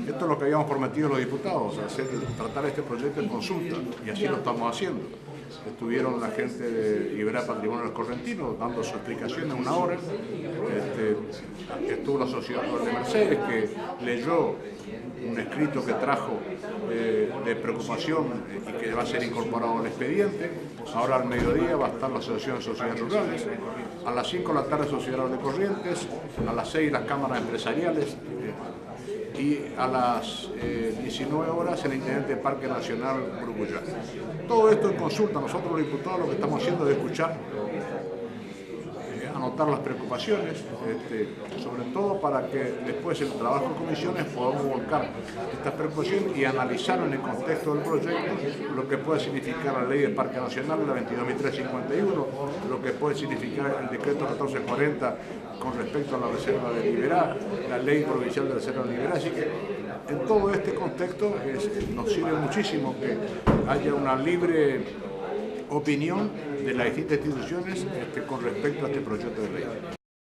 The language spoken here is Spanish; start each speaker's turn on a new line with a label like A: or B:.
A: Esto es lo que habíamos prometido los diputados, tratar este proyecto en consulta, y así lo estamos haciendo. Estuvieron la gente de Liberar Patrimonio del Correntino dando su explicación en una hora. Estuvo la sociedad de Mercedes, que leyó un escrito que trajo de preocupación y que va a ser incorporado al expediente. Ahora al mediodía va a estar la Asociación de Sociedades Rurales, a las 5 de la tarde Sociedad de Corrientes, a las 6 las cámaras empresariales y a las 19 horas el Intendente del Parque Nacional Urucuyá. Todo esto en consulta. Nosotros los diputados lo que estamos haciendo es escuchar, anotar las preocupaciones, sobre todo para que después en el trabajo de comisiones podamos volcar estas preocupaciones y analizar en el contexto del proyecto lo que puede significar la ley del Parque Nacional, la 22.351, lo que puede significar el decreto 1440 con respecto a la reserva de Liberá, la ley provincial de reserva de Liberá. Así que en todo este contexto nos sirve muchísimo que haya una libre opinión de las distintas instituciones con respecto a este proyecto de ley.